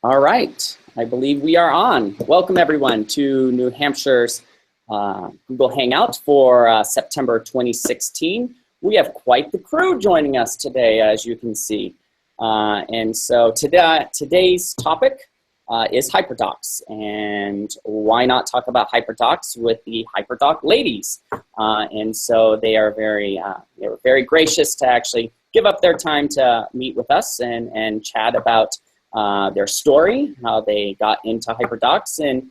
All right, I believe we are on. Welcome everyone to New Hampshire's Google Hangout for September 2016. We have quite the crew joining us today, as you can see. And so today's topic is Hyperdocs, and why not talk about Hyperdocs with the Hyperdoc ladies? And so they were very gracious to actually give up their time to meet with us and chat about their story, how they got into Hyperdocs, and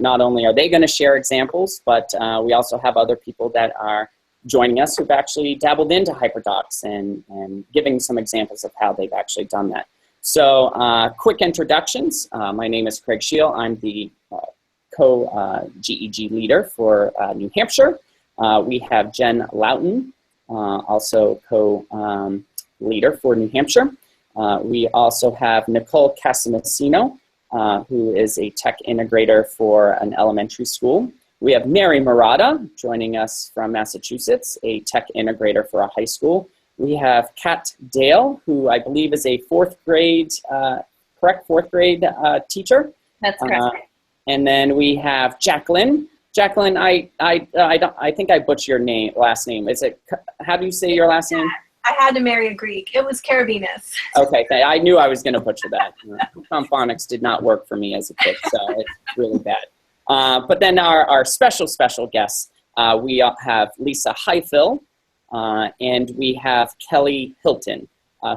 not only are they going to share examples, but we also have other people that are joining us who've actually dabbled into Hyperdocs and giving some examples of how they've actually done that. So quick introductions. My name is Craig Scheel. I'm the co-GEG leader for New Hampshire. We have Jen Loughton, also co-leader for New Hampshire. We also have Nicole Casamasino, who is a tech integrator for an elementary school. We have Mary Murata joining us from Massachusetts, a tech integrator for a high school. We have Kat Dale, who I believe is a fourth grade teacher. That's correct. And then we have Jacqueline. Jacqueline, I think I butchered your last name. Is it? How do you say your last name? I had to marry a Greek. It was Karabinas. Okay, I knew I was going to butcher that. Phonics did not work for me as a kid, so it's really bad. But then our special guests, we have Lisa Highfill, and we have Kelly Hilton,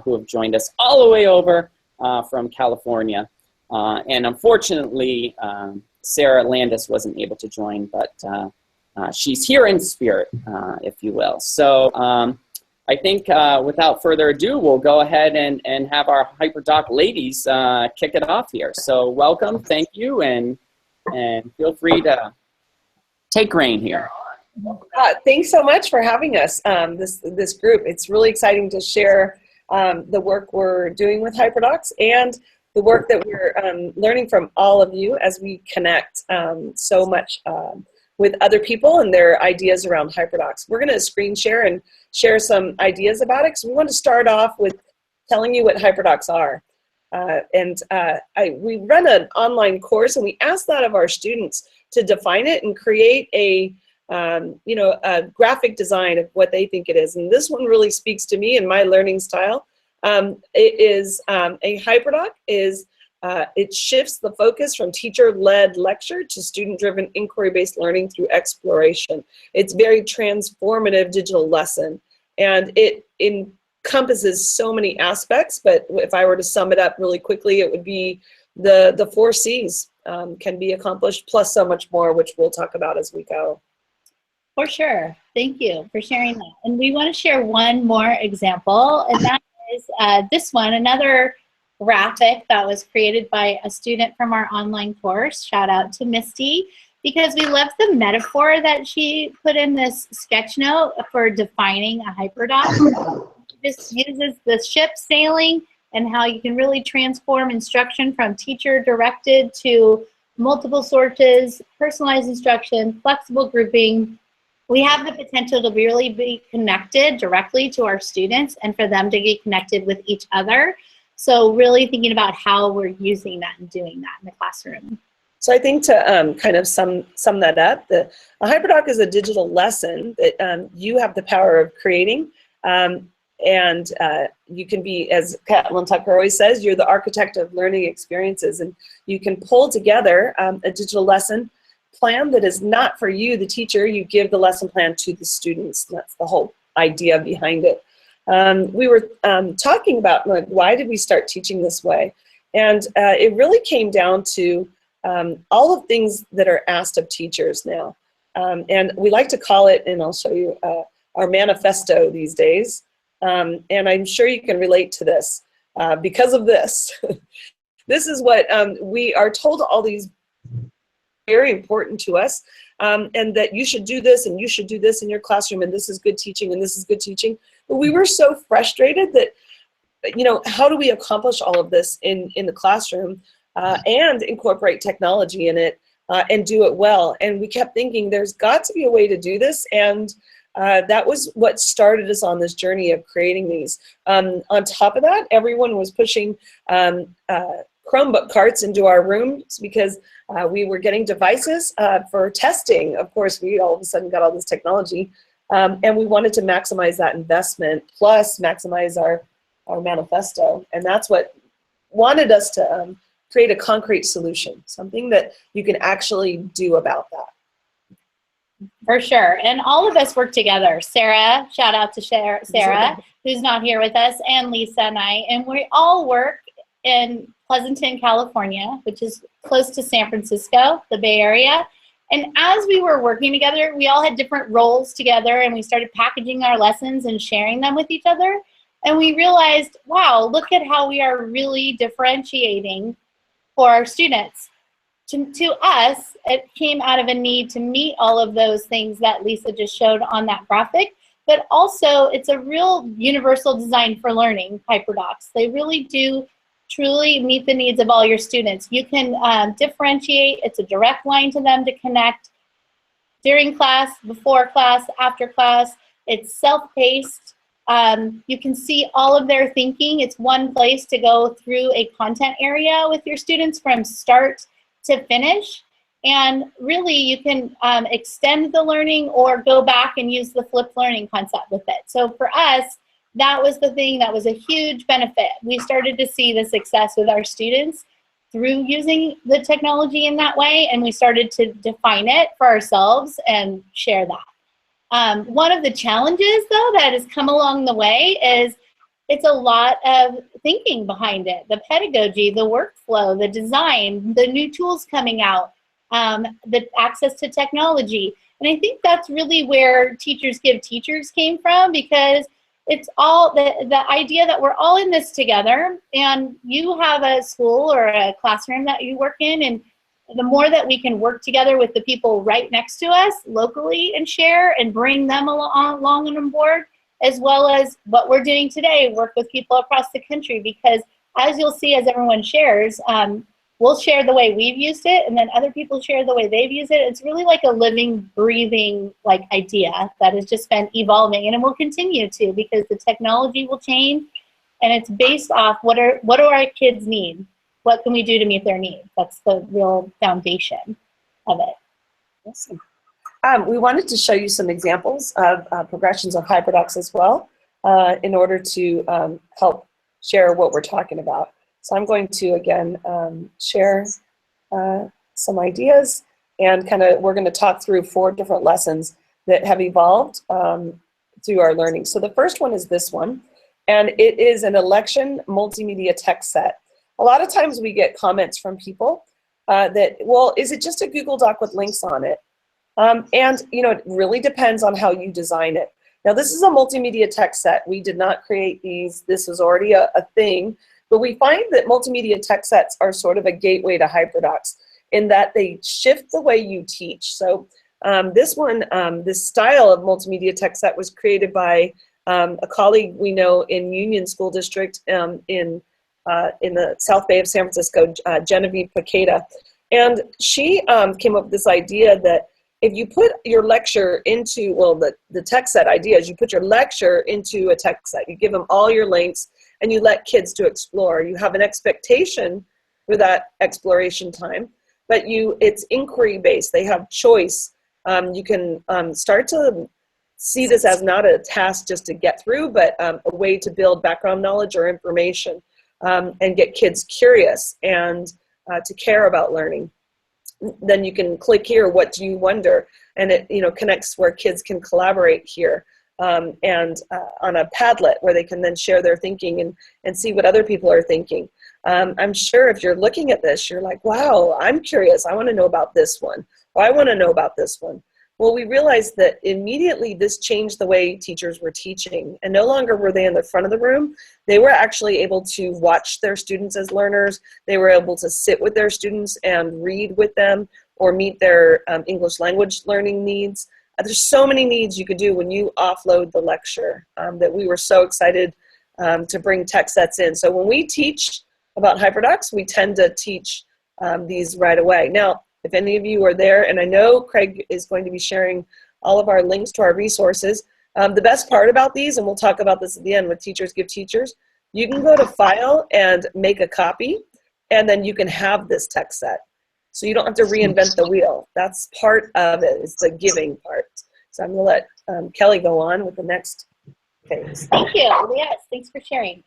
who have joined us all the way over from California. And unfortunately, Sarah Landis wasn't able to join, but she's here in spirit, if you will. So I think without further ado, we'll go ahead and have our Hyperdoc ladies kick it off here. So welcome, thank you, and feel free to take reign here. Thanks so much for having us, this group. It's really exciting to share the work we're doing with Hyperdocs and the work that we're learning from all of you as we connect so much with other people and their ideas around Hyperdocs. We're going to screen share and share some ideas about it, because we want to start off with telling you what Hyperdocs are. We run an online course, and we ask that of our students to define it and create a graphic design of what they think it is. And this one really speaks to me and my learning style. A Hyperdoc it shifts the focus from teacher-led lecture to student-driven inquiry-based learning through exploration. It's very transformative digital lesson, and it encompasses so many aspects, but if I were to sum it up really quickly, it would be the 4 C's can be accomplished, plus so much more, which we'll talk about as we go. For sure. Thank you for sharing that. And we want to share one more example, and that is this one, another graphic that was created by a student from our online course. Shout out to Misty, because we love the metaphor that she put in this sketch note for defining a Hyperdoc. This uses the ship sailing and how you can really transform instruction from teacher-directed to multiple sources, personalized instruction, flexible grouping. We have the potential to really be connected directly to our students and for them to get connected with each other. So really thinking about how we're using that and doing that in the classroom. So I think to kind of sum that up, a Hyperdoc is a digital lesson that you have the power of creating. And you can be, as Caitlin Tucker always says, you're the architect of learning experiences, and you can pull together a digital lesson plan that is not for you, the teacher. You give the lesson plan to the students. That's the whole idea behind it. We were talking about, like, why did we start teaching this way? And it really came down to all of things that are asked of teachers now. And we like to call it, and I'll show you our manifesto these days. And I'm sure you can relate to this because of this. This is what we are told, all these very important to us, and that you should do this and you should do this in your classroom, and this is good teaching and this is good teaching. But we were so frustrated that, how do we accomplish all of this in the classroom and incorporate technology in it and do it well? And we kept thinking there's got to be a way to do this and that was what started us on this journey of creating these. On top of that, everyone was pushing Chromebook carts into our rooms because we were getting devices for testing. Of course, we all of a sudden got all this technology, and we wanted to maximize that investment plus maximize our manifesto. And that's what wanted us to create a concrete solution, something that you can actually do about that. For sure. And all of us work together. Sarah, shout out to Sarah, who's not here with us, and Lisa and I. And we all work in Pleasanton, California, which is close to San Francisco, the Bay Area. And as we were working together, we all had different roles together, and we started packaging our lessons and sharing them with each other. And we realized, wow, look at how we are really differentiating for our students. To us, it came out of a need to meet all of those things that Lisa just showed on that graphic, but also it's a real universal design for learning, Hyperdocs. They really do truly meet the needs of all your students. You can differentiate. It's a direct line to them to connect during class, before class, after class. It's self-paced. You can see all of their thinking. It's one place to go through a content area with your students from start to finish. And really, you can extend the learning or go back and use the flipped learning concept with it. So for us, that was the thing that was a huge benefit. We started to see the success with our students through using the technology in that way, and we started to define it for ourselves and share that. One of the challenges, though, that has come along the way is it's a lot of thinking behind it. The pedagogy, the workflow, the design, the new tools coming out, the access to technology. And I think that's really where Teachers Give Teachers came from, because it's all the idea that we're all in this together, and you have a school or a classroom that you work in, and the more that we can work together with the people right next to us locally and share and bring them along and on board, as well as what we're doing today, work with people across the country, because as you'll see, as everyone shares, we'll share the way we've used it, and then other people share the way they've used it. It's really like a living, breathing idea that has just been evolving, and it will continue to, because the technology will change, and it's based off what do our kids need? What can we do to meet their needs? That's the real foundation of it. Awesome. We wanted to show you some examples of progressions of Hyperdocs as well, in order to help share what we're talking about. So I'm going to, again, share some ideas, and we're going to talk through 4 different lessons that have evolved through our learning. So the first one is this one, and it is an election multimedia text set. A lot of times we get comments from people that, well, is it just a Google Doc with links on it? And it really depends on how you design it. Now, this is a multimedia text set. We did not create these. This was already a thing. But we find that multimedia text sets are sort of a gateway to Hyperdocs in that they shift the way you teach. So this one, this style of multimedia text set was created by a colleague we know in Union School District in the South Bay of San Francisco, Genevieve Picada. And she came up with this idea that if you put your lecture into, well, the text set idea is you put your lecture into a text set. You give them all your links, and you let kids to explore. You have an expectation for that exploration time, but it's inquiry-based. They have choice. You can start to see this as not a task just to get through, but a way to build background knowledge or information, and get kids curious and to care about learning. Then you can click here, what do you wonder? And it connects where kids can collaborate here. And on a Padlet where they can then share their thinking and see what other people are thinking. I'm sure if you're looking at this, you're like, wow, I'm curious. I want to know about this one. Or I want to know about this one. Well, we realized that immediately this changed the way teachers were teaching. And no longer were they in the front of the room. They were actually able to watch their students as learners. They were able to sit with their students and read with them or meet their English language learning needs. There's so many needs you could do when you offload the lecture that we were so excited to bring text sets in. So when we teach about Hyperdocs, we tend to teach these right away. Now, if any of you are there, and I know Craig is going to be sharing all of our links to our resources. The best part about these, and we'll talk about this at the end with Teachers Give Teachers, you can go to File and make a copy, and then you can have this text set. So you don't have to reinvent the wheel. That's part of it, it's the giving part. So I'm going to let Kelly go on with the next phase. Thank you. Yes, thanks for sharing.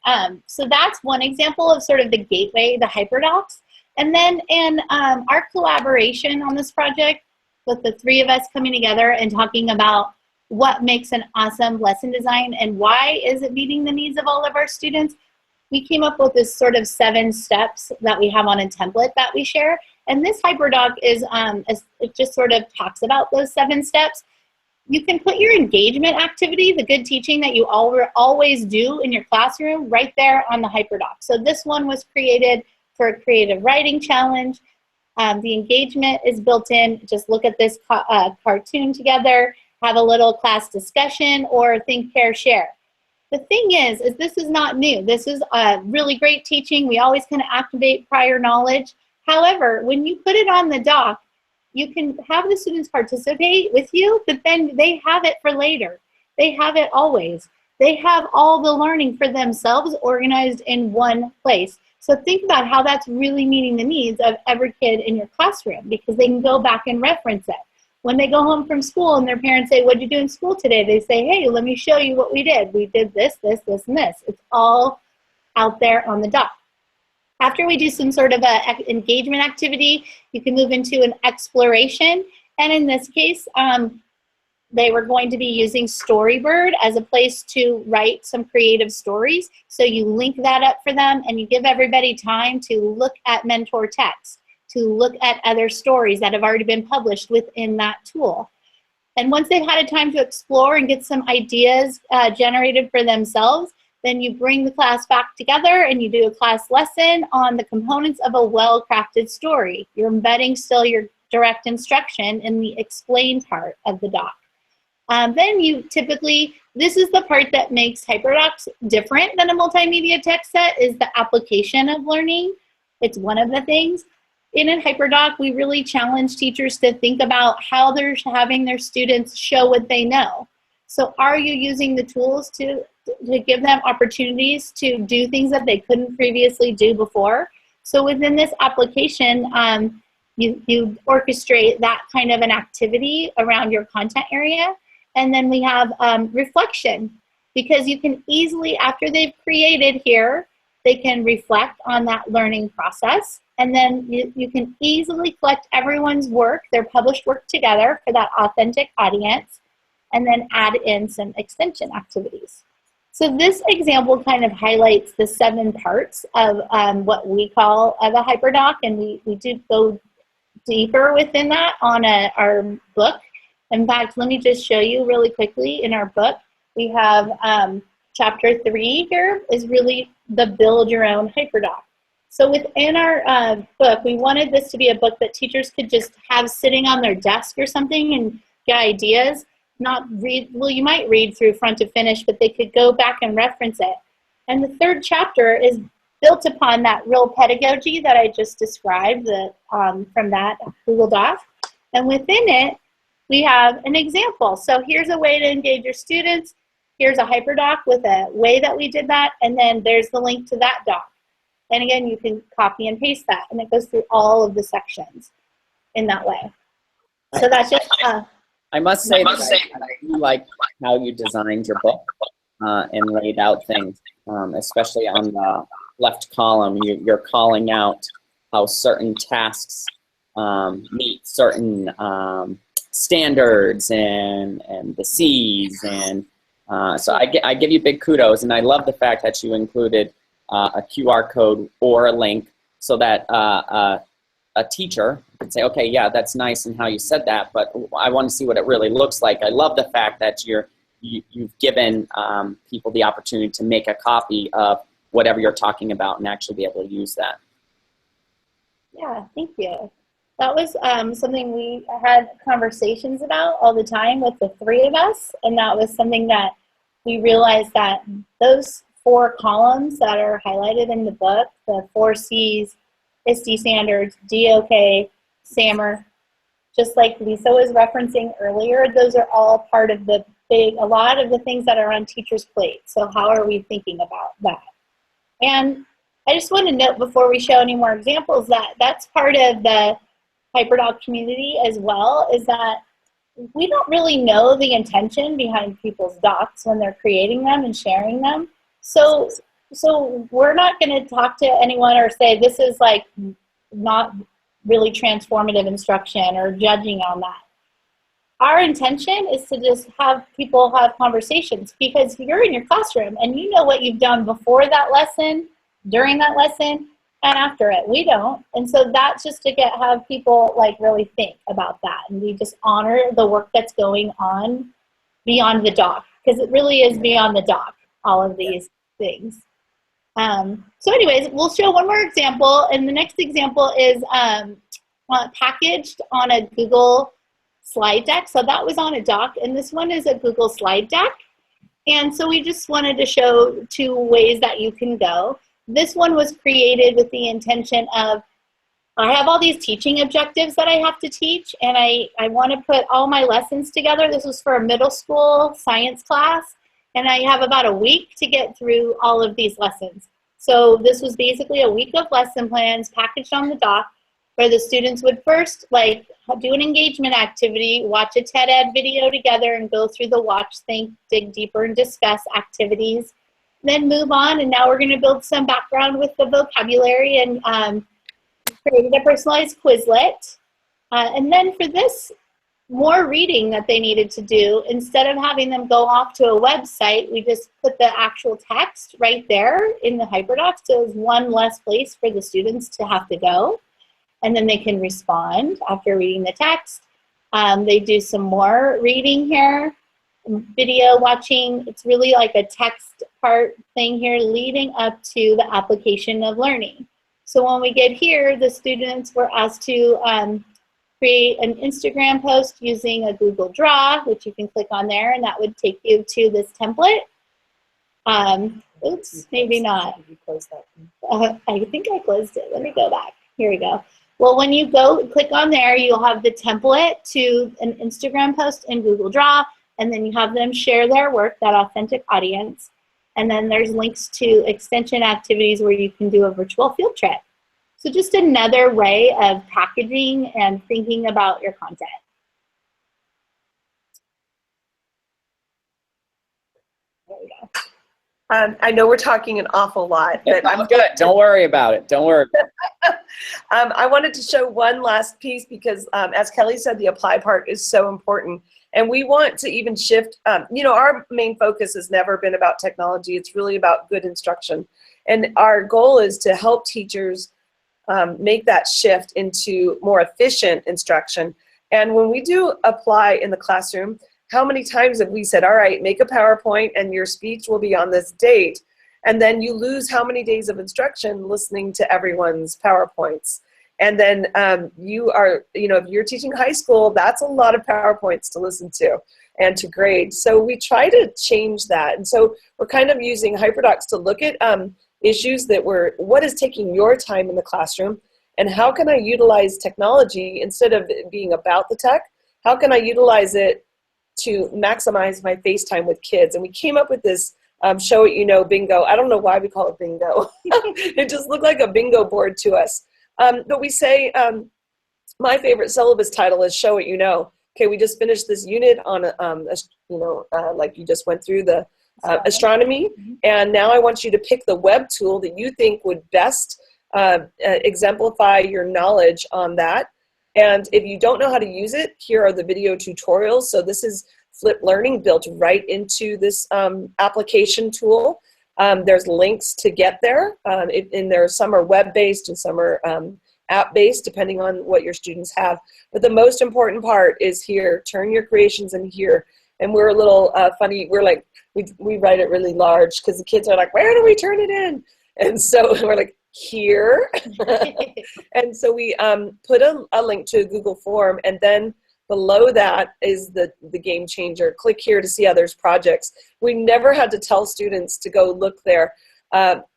So that's one example of sort of the gateway, the Hyperdocs. And then in our collaboration on this project, with the three of us coming together and talking about what makes an awesome lesson design and why is it meeting the needs of all of our students, we came up with this sort of 7 steps that we have on a template that we share. And this Hyperdoc is, it just sort of talks about those 7 steps. You can put your engagement activity, the good teaching that you always do in your classroom, right there on the Hyperdoc. So this one was created for a creative writing challenge. The engagement is built in. Just look at this cartoon together, have a little class discussion, or think, pair, share. The thing is this is not new. This is really great teaching. We always kind of activate prior knowledge. However, when you put it on the doc, you can have the students participate with you, but then they have it for later. They have it always. They have all the learning for themselves organized in one place. So think about how that's really meeting the needs of every kid in your classroom, because they can go back and reference it. When they go home from school and their parents say, "What'd you do in school today?" They say, "Hey, let me show you what we did. We did this, this, this, and this." It's all out there on the doc. After we do some sort of a engagement activity, you can move into an exploration. And in this case, they were going to be using Storybird as a place to write some creative stories. So you link that up for them and you give everybody time to look at mentor text, to look at other stories that have already been published within that tool. And once they've had a time to explore and get some ideas generated for themselves, then you bring the class back together and you do a class lesson on the components of a well-crafted story. You're embedding still your direct instruction in the explain part of the doc. Then you typically, this is the part that makes Hyperdocs different than a multimedia text set, is the application of learning. It's one of the things. In a Hyperdoc, we really challenge teachers to think about how they're having their students show what they know. So are you using the tools to give them opportunities to do things that they couldn't previously do before? So within this application, you orchestrate that kind of an activity around your content area. And then we have reflection, because you can easily, after they've created here, they can reflect on that learning process. And then you can easily collect everyone's work, their published work together for that authentic audience, and then add in some extension activities. So this example kind of highlights the 7 parts of what we call a Hyperdoc, and we do go deeper within that on our book. In fact, let me just show you really quickly in our book. We have chapter 3 here is really the build your own Hyperdoc. So within our book, we wanted this to be a book that teachers could just have sitting on their desk or something and get ideas. Not read, well, you might read through front to finish, but they could go back and reference it. And the 3rd chapter is built upon that real pedagogy that I just described from that Google Doc. And within it, we have an example. So here's a way to engage your students. Here's a Hyperdoc with a way that we did that. And then there's the link to that doc. And again, you can copy and paste that. And it goes through all of the sections in that way. So that's just... I must say that I do like how you designed your book and laid out things, especially on the left column. You're calling out how certain tasks meet certain standards and the C's, and so I give you big kudos, and I love the fact that you included a QR code or a link so that a teacher could say, okay, yeah, that's nice and how you said that, but I want to see what it really looks like. I love the fact that you've given people the opportunity to make a copy of whatever you're talking about and actually be able to use that. Yeah, thank you. That was something we had conversations about all the time with the 3 of us, and that was something that we realized that those 4 columns that are highlighted in the book, the 4 C's, ISTE standards, DOK, SAMR, just like Lisa was referencing earlier, those are all part of a lot of the things that are on teachers' plates. So how are we thinking about that? And I just want to note before we show any more examples that that's part of the Hyperdoc community as well, is that we don't really know the intention behind people's docs when they're creating them and sharing them. So we're not going to talk to anyone or say this is like not really transformative instruction or judging on that. Our intention is to just have people have conversations, because you're in your classroom and you know what you've done before that lesson, during that lesson, and after it. We don't. And so that's just to have people like really think about that. And we just honor the work that's going on beyond the doc, because it really is beyond the doc, all of these things. So anyways, we'll show one more example. And the next example is packaged on a Google slide deck. So that was on a doc, and this one is a Google slide deck. And so we just wanted to show 2 ways that you can go. This one was created with the intention of, I have all these teaching objectives that I have to teach, and I want to put all my lessons together. This was for a middle school science class, and I have about a week to get through all of these lessons. So this was basically a week of lesson plans packaged on the doc, where the students would first like do an engagement activity, watch a TED Ed video together, and go through the watch, think, dig deeper, and discuss activities. Then move on, and now we're going to build some background with the vocabulary and created a personalized Quizlet. And then for this more reading that they needed to do, instead of having them go off to a website, we just put the actual text right there in the Hyperdocs. So it's one less place for the students to have to go. And then they can respond after reading the text. They do some more reading here, video watching. It's really like a text part thing here leading up to the application of learning. So when we get here, the students were asked to create an Instagram post using a Google Draw, which you can click on there, and that would take you to this template. Oops, maybe not. I think I closed it. Let me go back. Here we go. Well, when you go click on there, you'll have the template to an Instagram post in Google Draw, and then you have them share their work, that authentic audience. And then there's links to extension activities where you can do a virtual field trip. So just another way of packaging and thinking about your content. There we go. I know we're talking an awful lot, but I'm good. Don't worry about it. Don't worry. I wanted to show one last piece because, as Kelly said, the apply part is so important. And we want to even shift, you know, our main focus has never been about technology. It's really about good instruction. And our goal is to help teachers make that shift into more efficient instruction. And when we do apply in the classroom, how many times have we said, all right, make a PowerPoint and your speech will be on this date. And then you lose how many days of instruction listening to everyone's PowerPoints. And then you are, you know, if you're teaching high school, that's a lot of PowerPoints to listen to and to grade. So we try to change that. And so we're kind of using Hyperdocs to look at issues that were, what is taking your time in the classroom, and how can I utilize technology instead of it being about the tech? How can I utilize it to maximize my face time with kids? And we came up with this show it you know bingo. I don't know why we call it bingo. It just looked like a bingo board to us. But we say, my favorite syllabus title is show it you know. Okay, we just finished this unit on, like you just went through the astronomy, and now I want you to pick the web tool that you think would best exemplify your knowledge on that. And if you don't know how to use it, here are the video tutorials. So this is Flip Learning built right into this application tool. There's links to get there, and there some are web-based and some are app-based, depending on what your students have. But the most important part is here. Turn your creations in here. And we're a little funny. We're like, we write it really large because the kids are like, where do we turn it in? And so we're like, here. And so we put a link to a Google form, and then below that is the game changer. Click here to see others' projects. We never had to tell students to go look there.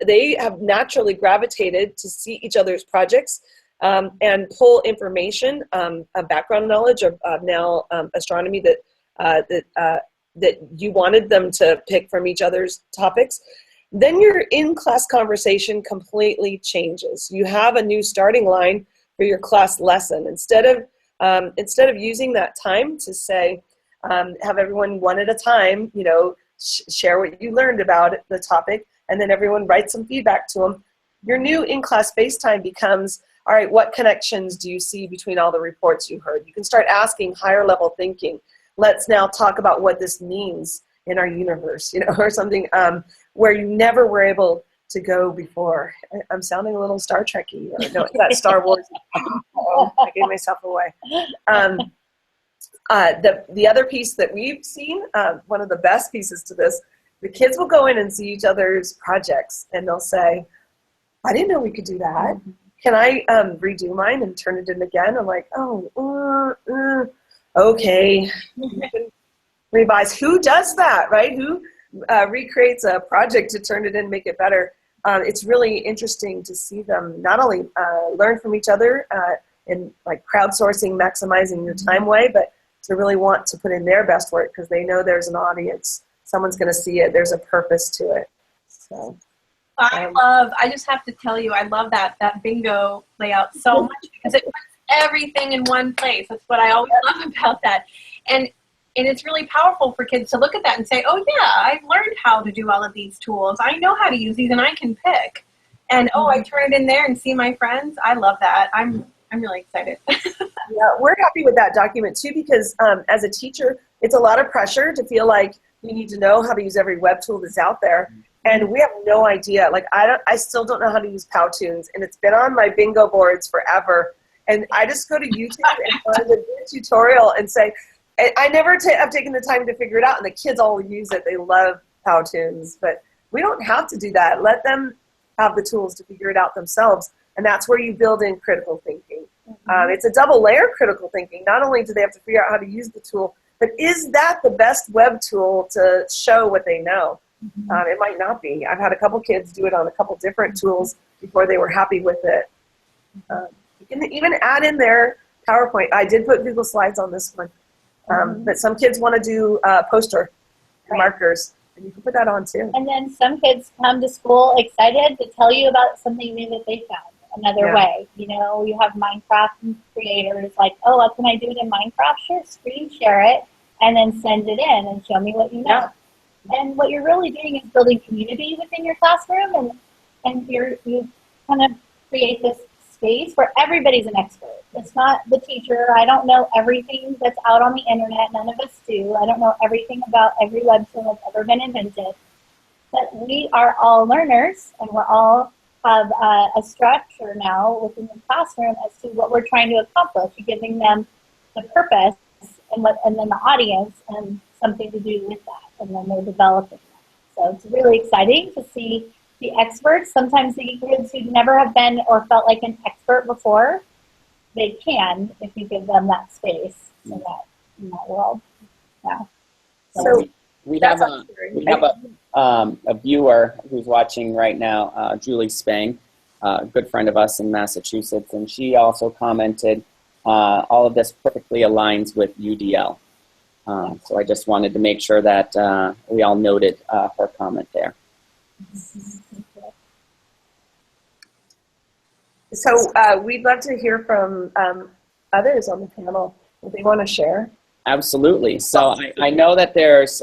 They have naturally gravitated to see each other's projects. and pull information, a background knowledge of now astronomy that you wanted them to pick from each other's topics, then your in-class conversation completely changes. You have a new starting line for your class lesson. Instead of using that time to say, have everyone one at a time, share what you learned about the topic, and then everyone writes some feedback to them. Your new in-class space time becomes, all right, what connections do you see between all the reports you heard? You can start asking higher level thinking. Let's now talk about what this means in our universe, or something where you never were able to go before. I'm sounding a little Star Trek-y. No, it's that Star Wars. Oh, I gave myself away. The other piece that we've seen, one of the best pieces to this, the kids will go in and see each other's projects, and they'll say, I didn't know we could do that. Can I redo mine and turn it in again? I'm like, okay. Revise. Who does that, right? Who recreates a project to turn it in and make it better? It's really interesting to see them not only learn from each other in like crowdsourcing, maximizing your time way, but to really want to put in their best work because they know there's an audience. Someone's going to see it. There's a purpose to it. So. I just have to tell you, I love that bingo layout so much because it puts everything in one place. That's what I always love about that. And it's really powerful for kids to look at that and say, oh yeah, I've learned how to do all of these tools. I know how to use these and I can pick. And I turn it in there and see my friends. I love that. I'm really excited. Yeah, we're happy with that document too because as a teacher, it's a lot of pressure to feel like you need to know how to use every web tool that's out there. And we have no idea. Like I still don't know how to use Powtoons, and it's been on my bingo boards forever. And I just go to YouTube and find a good tutorial and say, I never have taken the time to figure it out. And the kids all use it. They love Powtoons, but we don't have to do that. Let them have the tools to figure it out themselves. And that's where you build in critical thinking. It's a double layer critical thinking. Not only do they have to figure out how to use the tool, but is that the best web tool to show what they know? It might not be. I've had a couple kids do it on a couple different tools before they were happy with it. You can even add in their PowerPoint. I did put Google Slides on this one. But some kids want to do poster markers, and you can put that on too. And then some kids come to school excited to tell you about something new that they found another way. You have Minecraft creators like, oh, what can I do it in Minecraft? Sure, screen share it, and then send it in and show me what you know. Yeah. And what you're really doing is building community within your classroom, and you kind of create this space where everybody's an expert. It's not the teacher. I don't know everything that's out on the internet. None of us do. I don't know everything about every web tool that's ever been invented. But we are all learners, and we're all have a structure now within the classroom as to what we're trying to accomplish. You're giving them the purpose and then the audience and something to do with that, and then they're developing that. So it's really exciting to see the experts. Sometimes the kids who never have been or felt like an expert before, they can if you give them that space in that world. Yeah. So we have a viewer who's watching right now, Julie Spang, a good friend of us in Massachusetts, and she also commented, all of this perfectly aligns with UDL. So I just wanted to make sure that we all noted her comment there. So we'd love to hear from others on the panel. Would they want to share? Absolutely. So I know that there's,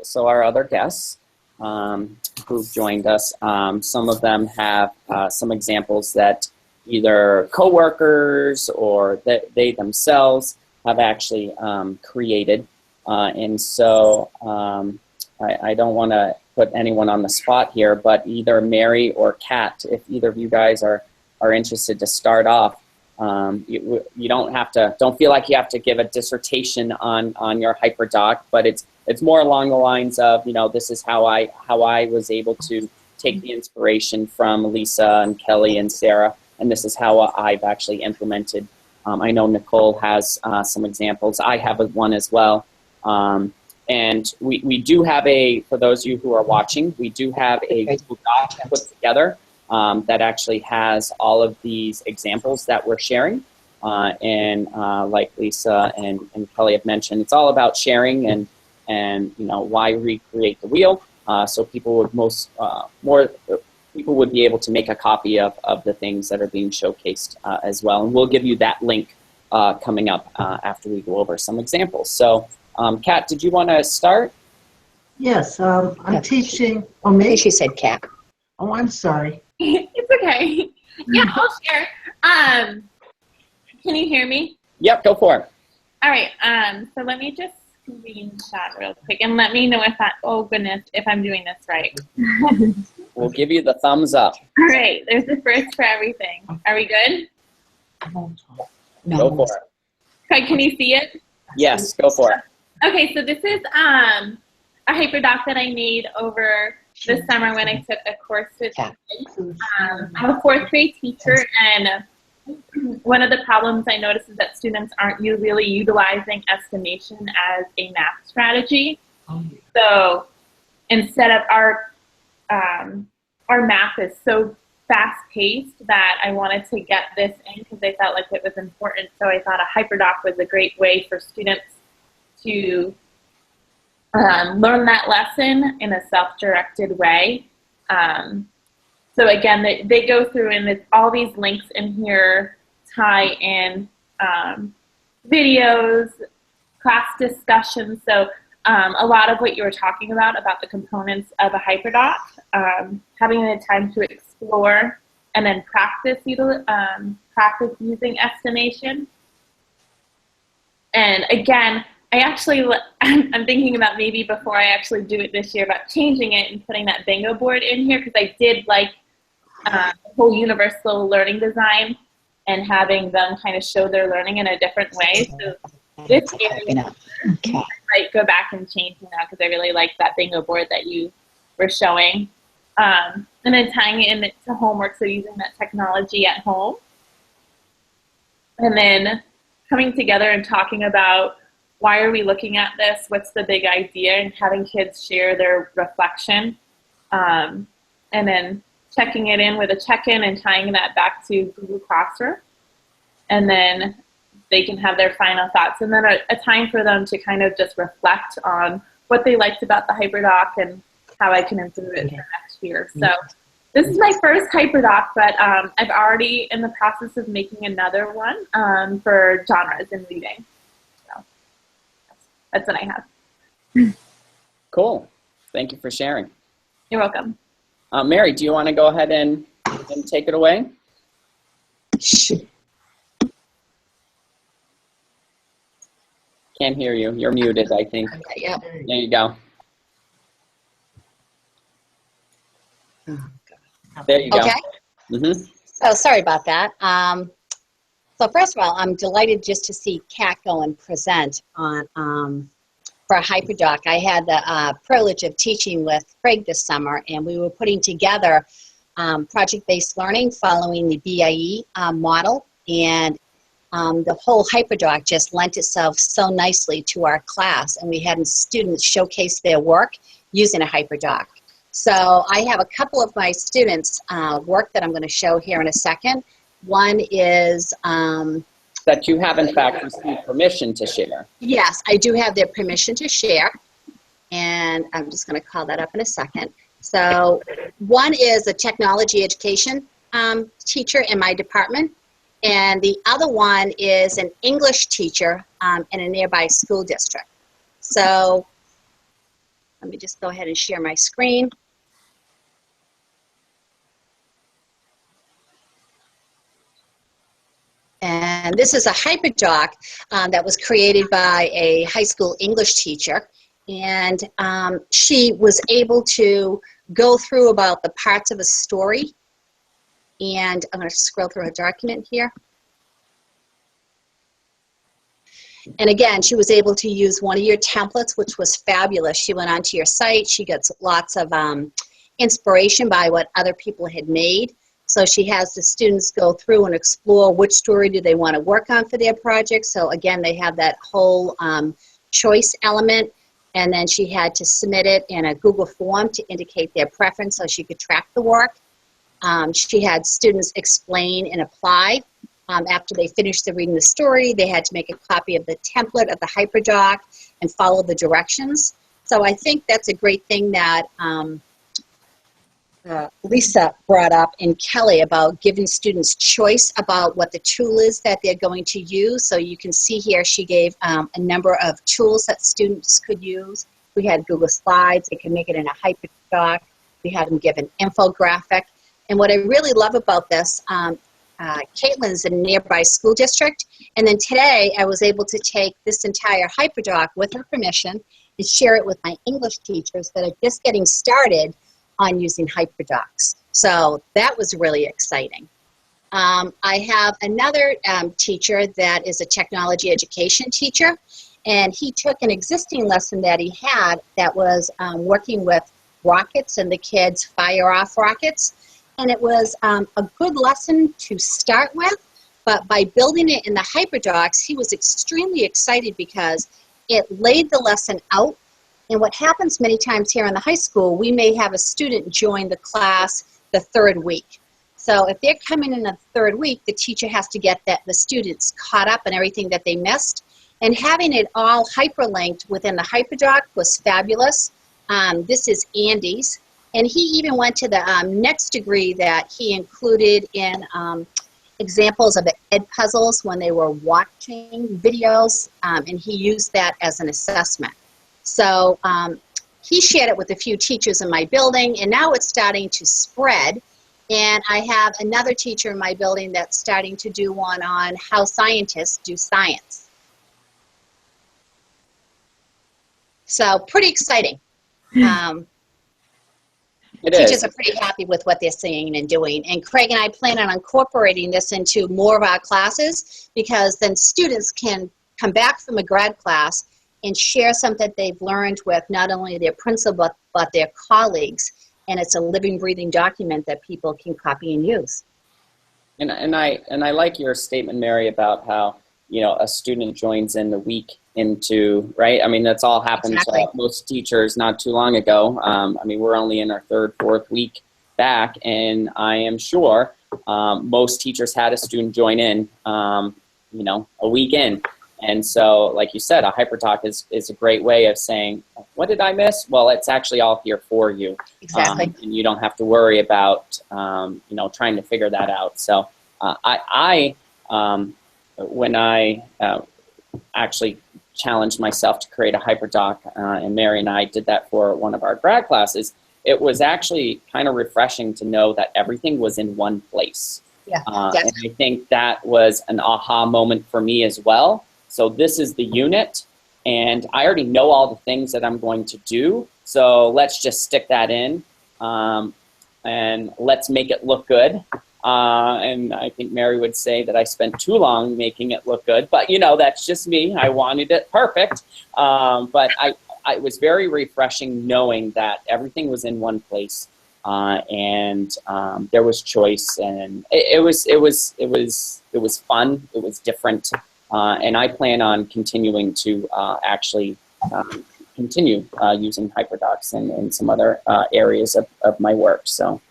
so our other guests who've joined us, some of them have some examples that either coworkers or that they themselves have actually created. And so I don't want to put anyone on the spot here, but either Mary or Kat, if either of you guys are interested to start off, you don't feel like you have to give a dissertation on your Hyperdoc, but it's more along the lines of, this is how I was able to take the inspiration from Lisa and Kelly and Sarah, and this is how I've actually implemented. I know Nicole has some examples. I have one as well. And we do have for those of you who are watching, we do have a Google Doc put together that actually has all of these examples that we're sharing. Like Lisa and Kelly have mentioned, it's all about sharing and why recreate the wheel. So people would more people would be able to make a copy of the things that are being showcased as well. And we'll give you that link coming up after we go over some examples. So Kat, did you want to start? Yes, I'm teaching. Oh, maybe She said Kat. Oh, I'm sorry. It's okay. Yeah, I'll share. Can you hear me? Yep, go for it. All right. So let me just screenshot real quick and let me know if I'm doing this right. We'll give you the thumbs up. All right. There's a first for everything. Are we good? No. Go for it. Okay, can you see it? Yes, go for it. Okay, so this is a Hyperdoc that I made over this summer when I took a course with kids. I'm a fourth grade teacher, and one of the problems I noticed is that students aren't really utilizing estimation as a math strategy. So instead of our math is so fast-paced that I wanted to get this in because I felt like it was important. So I thought a Hyperdoc was a great way for students to learn that lesson in a self-directed way. So again, they go through and there's all these links in here tie in videos, class discussions. So a lot of what you were talking about the components of a Hyperdoc, having the time to explore and then practice using estimation. And again, I'm thinking about maybe before I actually do it this year about changing it and putting that bingo board in here because I did like the whole universal learning design and having them kind of show their learning in a different way. So this area, I might go back and change it now because I really like that bingo board that you were showing. And then tying it into homework, so using that technology at home. And then coming together and talking about why are we looking at this? What's the big idea? And having kids share their reflection. And then checking it in with a check-in and tying that back to Google Classroom. And then they can have their final thoughts. And then a time for them to kind of just reflect on what they liked about the Hyperdoc and how I can improve it for next year. So this is my first Hyperdoc, but I've already in the process of making another one for genres in reading. So that's what I have. Cool. Thank you for sharing. You're welcome. Mary, do you want to go ahead and take it away? Can't hear you. You're muted, I think. Yeah. There you go. There you go. Okay. Mm-hmm. So sorry about that. So first of all, I'm delighted just to see Kat go and present on for a Hyperdoc. I had the privilege of teaching with Craig this summer, and we were putting together project-based learning following the BIE model, and the whole Hyperdoc just lent itself so nicely to our class, and we had students showcase their work using a Hyperdoc. So I have a couple of my students' work that I'm going to show here in a second. One is... that you have, in fact, received permission to share. Yes, I do have their permission to share, and I'm just going to call that up in a second. So one is a technology education teacher in my department, and the other one is an English teacher in a nearby school district. So let me just go ahead and share my screen. And this is a Hyperdoc that was created by a high school English teacher. And she was able to go through about the parts of a story. And I'm going to scroll through her document here. And again, she was able to use one of your templates, which was fabulous. She went onto your site. She gets lots of inspiration by what other people had made. So she has the students go through and explore which story do they want to work on for their project. So again, they have that whole choice element. And then she had to submit it in a Google form to indicate their preference so she could track the work. She had students explain and apply. After they finished reading the story, they had to make a copy of the template of the Hyperdoc and follow the directions. So I think that's a great thing that Lisa brought up and Kelly about giving students choice about what the tool is that they're going to use. So you can see here she gave a number of tools that students could use. We had Google Slides. They could make it in a Hyperdoc. We had them give an infographic. And what I really love about this, Caitlin's in a nearby school district, and then today I was able to take this entire Hyperdoc with her permission and share it with my English teachers that are just getting started on using Hyperdocs. So that was really exciting. I have another teacher that is a technology education teacher, and he took an existing lesson that he had that was working with rockets and the kids fire off rockets. And it was a good lesson to start with, but by building it in the Hyperdocs, he was extremely excited because it laid the lesson out. And what happens many times here in the high school, we may have a student join the class the third week. So if they're coming in the third week, the teacher has to get the students caught up on everything that they missed. And having it all hyperlinked within the Hyperdoc was fabulous. This is Andy's. And he even went to the next degree that he included in examples of the ed puzzles when they were watching videos, and he used that as an assessment. So he shared it with a few teachers in my building, and now it's starting to spread. And I have another teacher in my building that's starting to do one on how scientists do science. So pretty exciting. Teachers are pretty happy with what they're seeing and doing. And Craig and I plan on incorporating this into more of our classes, because then students can come back from a grad class and share something they've learned with not only their principal but their colleagues. And it's a living, breathing document that people can copy and use. And I like your statement, Mary, about how, you know, a student joins in the week into, right? I mean, that's all happened Exactly. to most teachers not too long ago. I mean, we're only in our third, fourth week back, and I am sure most teachers had a student join in, you know, a week in. And so, like you said, a Hyperdoc is a great way of saying, what did I miss? Well, it's actually all here for you. Exactly. And you don't have to worry about, you know, trying to figure that out. So when I actually challenged myself to create a Hyperdoc, and Mary and I did that for one of our grad classes, it was actually kind of refreshing to know that everything was in one place. Yeah, and I think that was an aha moment for me as well. So this is the unit, and I already know all the things that I'm going to do, so let's just stick that in, and let's make it look good. And I think Mary would say that I spent too long making it look good, but you know, that's just me. I wanted it perfect, but it was very refreshing knowing that everything was in one place, and there was choice, and it was fun. It was different, and I plan on continuing to actually continue using Hyperdocs in some other areas of my work. So.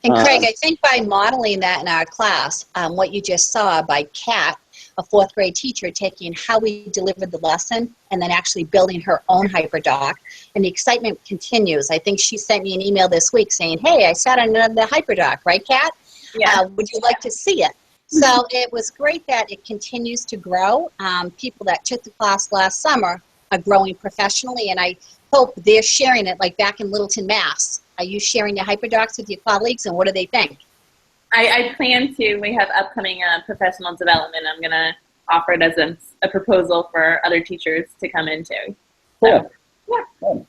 And Craig, I think by modeling that in our class, what you just saw by Kat, a fourth grade teacher, taking how we delivered the lesson and then actually building her own Hyperdoc, and the excitement continues. I think she sent me an email this week saying, hey, I sat on the Hyperdoc, right, Kat? Yeah. Would you like to see it? So it was great that it continues to grow. People that took the class last summer are growing professionally, and I hope they're sharing it like back in Littleton, Mass. Are you sharing your Hyperdocs with your colleagues, and what do they think? I plan to. We have upcoming professional development. I'm going to offer it as a proposal for other teachers to come into. Cool. So, yeah. Cool.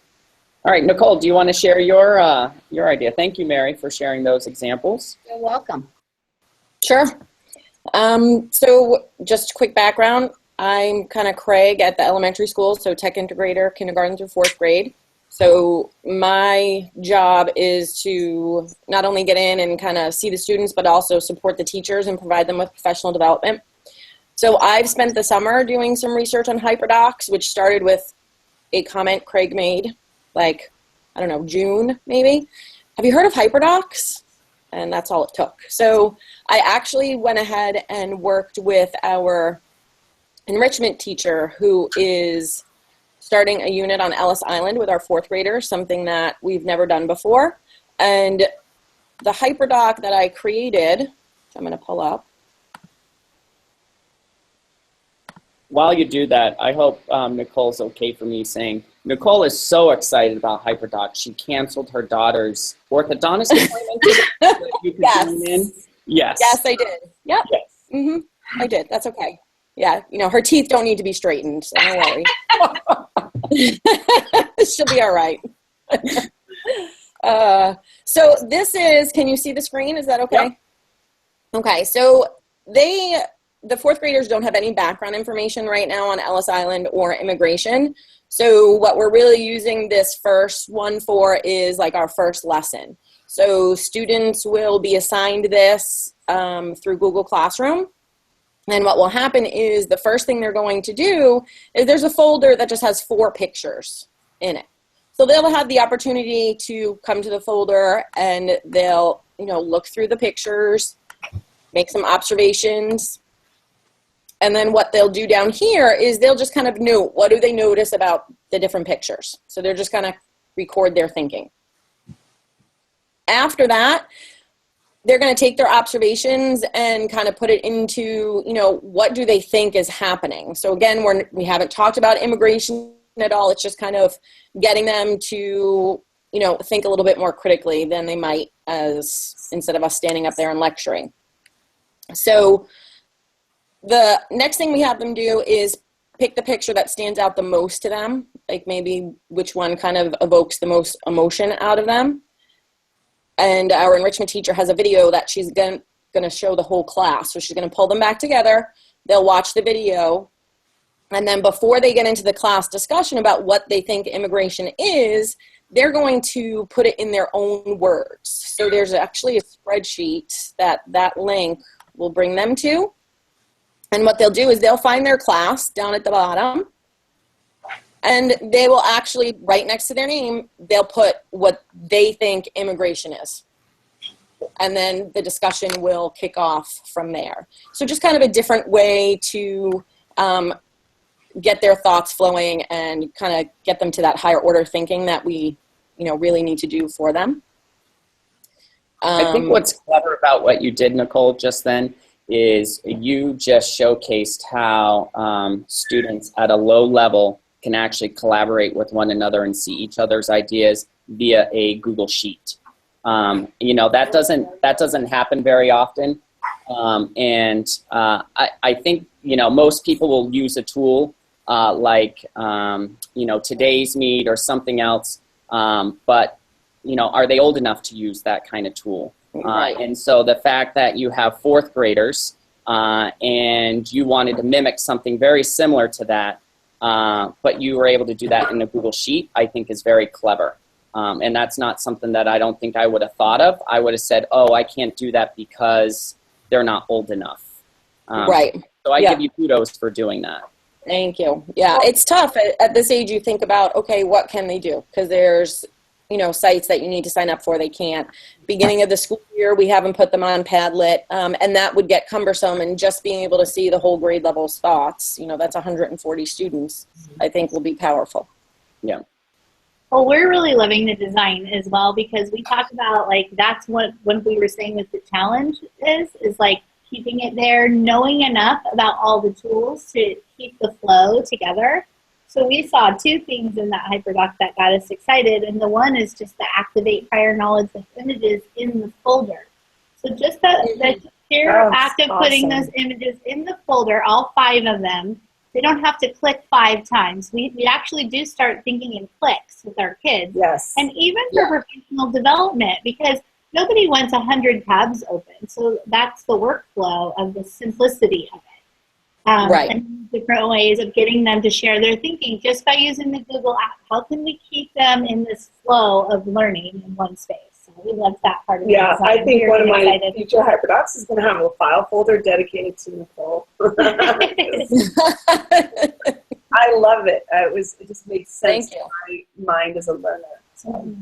All right, Nicole, do you want to share your idea? Thank you, Mary, for sharing those examples. You're welcome. Sure. So just quick background. I'm kind of Craig at the elementary school, so tech integrator, kindergarten through fourth grade. So my job is to not only get in and kind of see the students, but also support the teachers and provide them with professional development. So I've spent the summer doing some research on Hyperdocs, which started with a comment Craig made, like, I don't know, June maybe. Have you heard of Hyperdocs? And that's all it took. So I actually went ahead and worked with our enrichment teacher who is starting a unit on Ellis Island with our 4th graders, something that we've never done before. And the Hyperdoc that I created, which I'm going to pull up. While you do that, I hope Nicole's okay for me saying, Nicole is so excited about Hyperdocs. She canceled her daughter's orthodontist appointment today so that you could join in. Yes. Yes, I did. Yep. Yes. Mm-hmm. I did. That's okay. Yeah, you know, her teeth don't need to be straightened, so don't worry. She'll be all right. So this is, can you see the screen? Is that okay? Yep. Okay, so the 4th graders don't have any background information right now on Ellis Island or immigration. So what we're really using this first one for is like our first lesson. So students will be assigned this through Google Classroom. And what will happen is the first thing they're going to do is there's a folder that just has 4 pictures in it. So they'll have the opportunity to come to the folder and they'll, you know, look through the pictures, make some observations. And then what they'll do down here is they'll just kind of note, what do they notice about the different pictures? So they're just going to record their thinking. After that, they're going to take their observations and kind of put it into, you know, what do they think is happening? So again, we haven't talked about immigration at all. It's just kind of getting them to, you know, think a little bit more critically than they might instead of us standing up there and lecturing. So the next thing we have them do is pick the picture that stands out the most to them, like maybe which one kind of evokes the most emotion out of them. And our enrichment teacher has a video that she's going to show the whole class. So she's going to pull them back together. They'll watch the video. And then before they get into the class discussion about what they think immigration is, they're going to put it in their own words. So there's actually a spreadsheet that link will bring them to. And what they'll do is they'll find their class down at the bottom. And they will actually, right next to their name, they'll put what they think immigration is. And then the discussion will kick off from there. So just kind of a different way to get their thoughts flowing and kind of get them to that higher order thinking that we, you know, really need to do for them. I think what's clever about what you did, Nicole, just then is you just showcased how students at a low level can actually collaborate with one another and see each other's ideas via a Google Sheet. You know, that doesn't happen very often. I think, you know, most people will use a tool like, you know, Today's Meet or something else. But, you know, are they old enough to use that kind of tool? Right. And so the fact that you have 4th graders and you wanted to mimic something very similar to that, but you were able to do that in a Google Sheet, I think is very clever. And that's not something that I don't think I would have thought of. I would have said, oh, I can't do that because they're not old enough. Right. So I give you kudos for doing that. Thank you. Yeah, it's tough. At this age, you think about, okay, what can they do? Because there's, you know, sites that you need to sign up for, they can't. Beginning of the school year, we haven't put them on Padlet, and that would get cumbersome, and just being able to see the whole grade level's thoughts, you know, that's 140 students, I think will be powerful. Yeah. Well, we're really loving the design as well, because we talked about, like, that's what we were saying with the challenge is like keeping it there, knowing enough about all the tools to keep the flow together. So we saw 2 things in that Hyperdoc that got us excited, and the one is just to activate prior knowledge of images in the folder. So just the sheer act of putting those images in the folder, all 5 of them, they don't have to click 5 times. We actually do start thinking in clicks with our kids. Yes. And even for professional development, because nobody wants 100 tabs open. So that's the workflow of the simplicity of it. Right. And different ways of getting them to share their thinking just by using the Google app. How can we keep them in this flow of learning in one space? So we love that part of it. Yeah, I think one of my future Hyperdocs is going to have a file folder dedicated to Nicole. I love it. It just makes sense in my mind as a learner. So.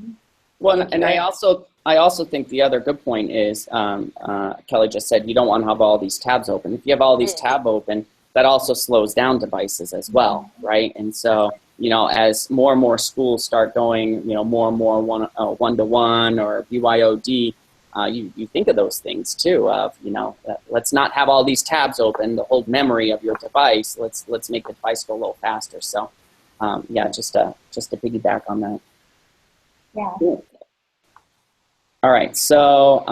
Well, and I also I also think the other good point is, Kelly just said, you don't want to have all these tabs open. If you have all these tabs open, that also slows down devices as well, right? And so, you know, as more and more schools start going, you know, more and more one-to-one or BYOD, you think of those things too, of, you know, let's not have all these tabs open to hold memory of your device. Let's make the device go a little faster. So, yeah, just to piggyback on that. Yeah. Cool. All right, so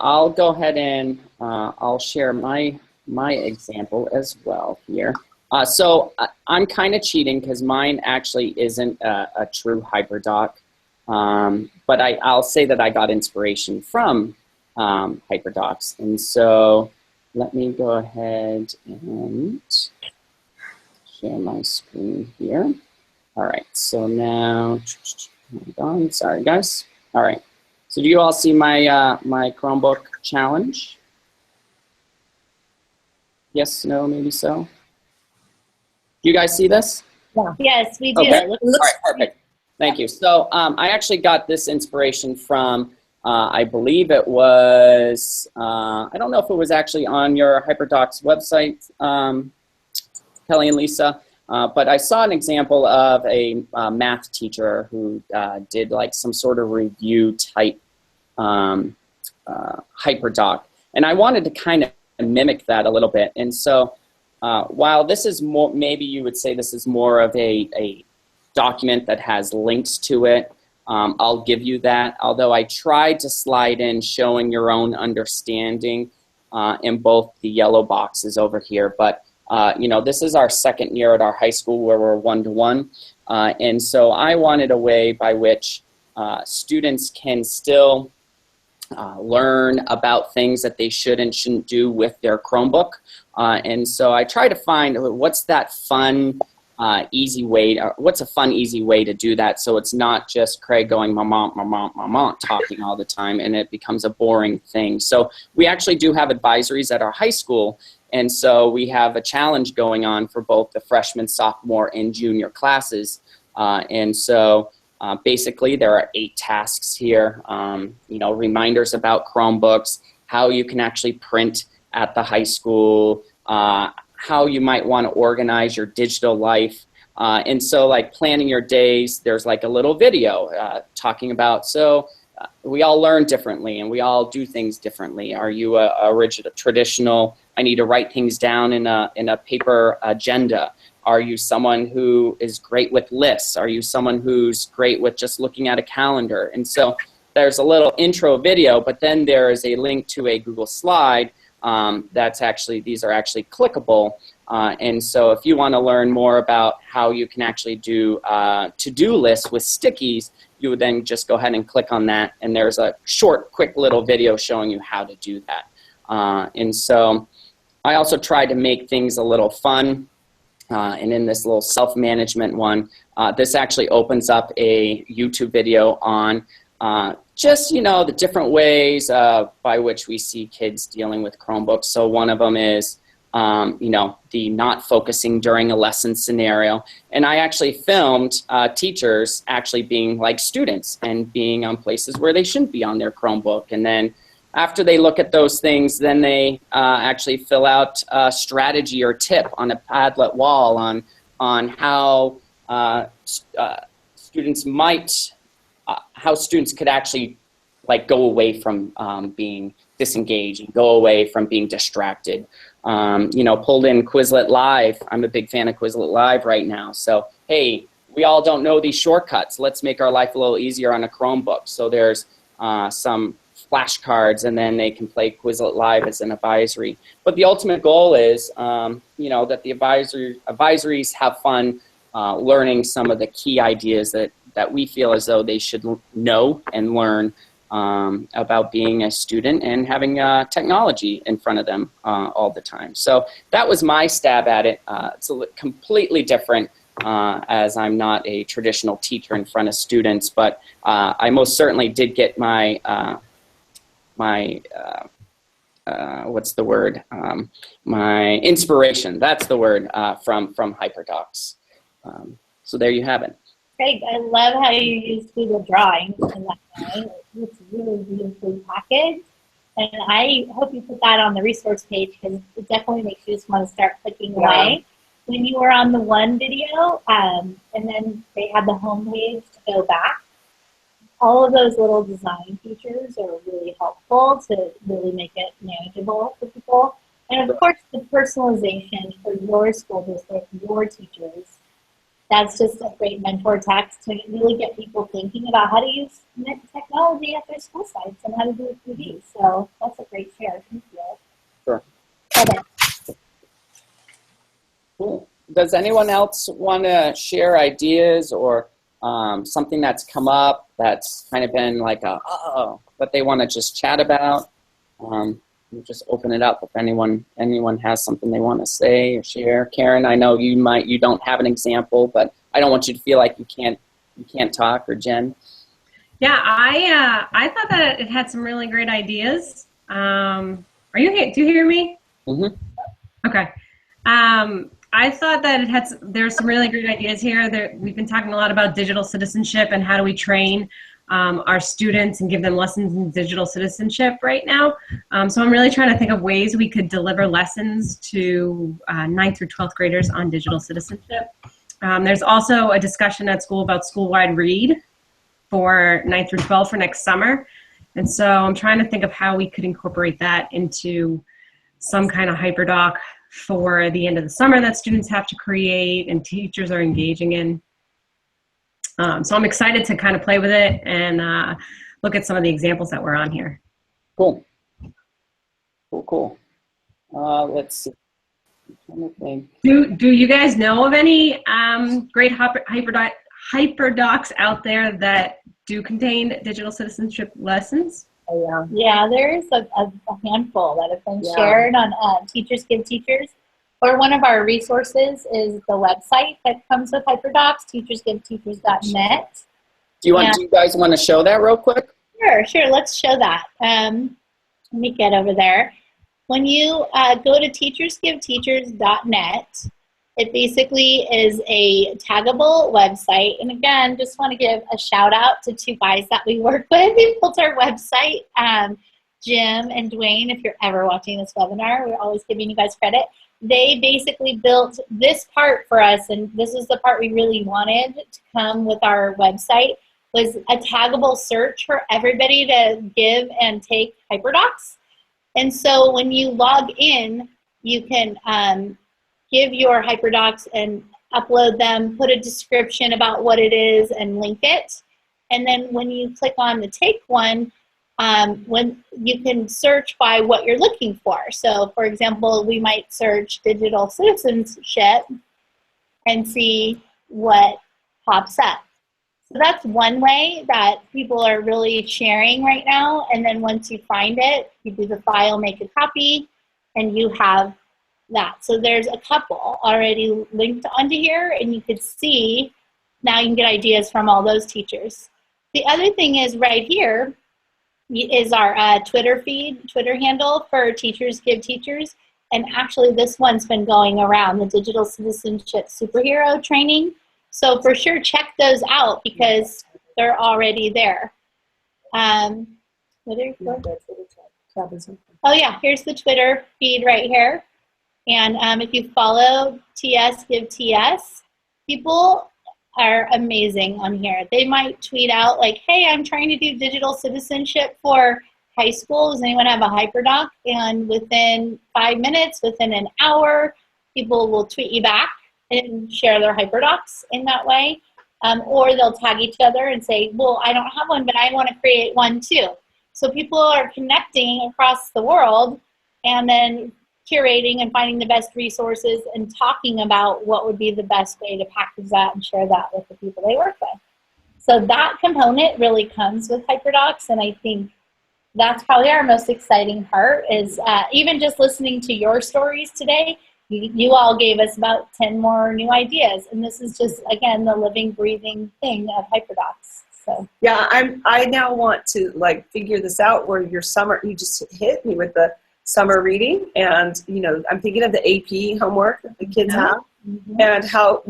I'll go ahead and I'll share my example as well here. So I'm kind of cheating because mine actually isn't a true Hyperdoc, but I'll say that I got inspiration from Hyperdocs. And so let me go ahead and share my screen here. All right, so now, hold on, sorry guys. All right. So do you all see my my Chromebook challenge? Yes, no, maybe so. Do you guys see this? Yeah. Yes, we do. Okay. It looks All right, perfect. Thank you. So I actually got this inspiration from, I believe it was, I don't know if it was actually on your Hyperdocs website, Kelly and Lisa, but I saw an example of a math teacher who did like some sort of review type Hyperdoc. And I wanted to kind of mimic that a little bit. And so while this is more, maybe you would say this is more of a document that has links to it, I'll give you that. Although I tried to slide in showing your own understanding in both the yellow boxes over here. But you know, this is our second year at our high school where we're one-to-one. And so I wanted a way by which students can still learn about things that they should and shouldn't do with their Chromebook. And so I try to find what's that fun, easy way, what's a fun, easy way to do that so it's not just Craig going, mama, talking all the time, and it becomes a boring thing. So we actually do have advisories at our high school, and so we have a challenge going on for both the freshman, sophomore, and junior classes. And so basically there are 8 tasks here, you know, reminders about Chromebooks, how you can actually print at the high school, how you might want to organize your digital life. And so like planning your days, there's like a little video talking about, so we all learn differently and we all do things differently. Are you a rigid, traditional, I need to write things down in a paper agenda? Are you someone who is great with lists? Are you someone who's great with just looking at a calendar? And so there's a little intro video, but then there is a link to a Google slide that's actually, these are actually clickable. And so if you want to learn more about how you can actually do to-do lists with stickies, you would then just go ahead and click on that. And there's a short, quick little video showing you how to do that. And so I also tried to make things a little fun. And in this little self-management one, this actually opens up a YouTube video on just, you know, the different ways by which we see kids dealing with Chromebooks. So one of them is, you know, the not focusing during a lesson scenario. And I actually filmed teachers actually being like students and being on places where they shouldn't be on their Chromebook. And then after they look at those things, then they actually fill out a strategy or tip on a Padlet wall on how students might, how students could actually like go away from being disengaged and go away from being distracted. You know, pulled in Quizlet Live. I'm a big fan of Quizlet Live right now. So, hey, we all don't know these shortcuts. Let's make our life a little easier on a Chromebook. So there's some flashcards, and then they can play Quizlet Live as an advisory. But the ultimate goal is, you know, that the advisories have fun learning some of the key ideas that we feel as though they should know and learn about being a student and having technology in front of them all the time. So that was my stab at it. It's completely different as I'm not a traditional teacher in front of students, but I most certainly did get my what's the word? My inspiration, that's the word, from Hyperdocs. So there you have it. Craig, I love how you use Google Drawings in that way. it's really beautifully packaged. And I hope you put that on the resource page because it definitely makes you just want to start clicking away. When you were on the one video, and then they had the home page to go back, all of those little design features are really helpful to really make it manageable for people. And of course, the personalization for your school district, your teachers, that's just a great mentor text to really get people thinking about how to use technology at their school sites and how to do it through these. So that's a great share. Thank you. Sure. Okay. Cool. Does anyone else want to share ideas or something that's come up that's kind of been like that they want to just chat about? We'll just open it up if anyone has something they want to say or share. Karen, I know you don't have an example, but I don't want you to feel like you can't talk, or Jen. Yeah, I thought that it had some really great ideas. Do you hear me? Mm-hmm. Okay. I thought that there's some really great ideas here. We've been talking a lot about digital citizenship and how do we train our students and give them lessons in digital citizenship right now. So I'm really trying to think of ways we could deliver lessons to 9th through 12th graders on digital citizenship. There's also a discussion at school about school-wide read for 9th through 12th for next summer. And so I'm trying to think of how we could incorporate that into some kind of hyperdoc for the end of the summer that students have to create and teachers are engaging in. So I'm excited to kind of play with it and look at some of the examples that were on here. Cool. Let's see. I'm trying to think. Do you guys know of any great hyperdocs out there that do contain digital citizenship lessons? Yeah, there's a handful that have been shared on Teachers Give Teachers. Or one of our resources is the website that comes with Hyperdocs, teachersgiveteachers.net. Do you guys want to show that real quick? Sure. Let's show that. Let me get over there. When you go to teachersgiveteachers.net, it basically is a taggable website. And again, just want to give a shout out to two guys that we work with who built our website, Jim and Dwayne. If you're ever watching this webinar, we're always giving you guys credit. They basically built this part for us, and this is the part we really wanted to come with our website, was a taggable search for everybody to give and take Hyperdocs. And so when you log in, you can give your Hyperdocs and upload them, put a description about what it is and link it. And then when you click on the take one, when you can search by what you're looking for. So for example, we might search digital citizenship and see what pops up. So that's one way that people are really sharing right now. And then once you find it, you do the file, make a copy, and you have that. So there's a couple already linked onto here, and you could see, now you can get ideas from all those teachers. The other thing is right here is our Twitter handle for Teachers Give Teachers. And actually this one's been going around, the Digital Citizenship Superhero Training. So for sure, check those out because they're already there. Oh yeah, here's the Twitter feed right here. And if you follow TS Give TS, people are amazing on here. They might tweet out like, hey, I'm trying to do digital citizenship for high school. Does anyone have a Hyperdoc? And within 5 minutes, within an hour, people will tweet you back and share their Hyperdocs in that way. Or they'll tag each other and say, well, I don't have one, but I want to create one too. So people are connecting across the world and then curating and finding the best resources and talking about what would be the best way to package that and share that with the people they work with. So that component really comes with Hyperdocs, and I think that's probably our most exciting part is even just listening to your stories today, you all gave us about 10 more new ideas, and this is just, again, the living, breathing thing of Hyperdocs. So. Yeah, I now want to like figure this out where your summer, you just hit me with the summer reading, and I'm thinking of the AP homework that the kids have, and how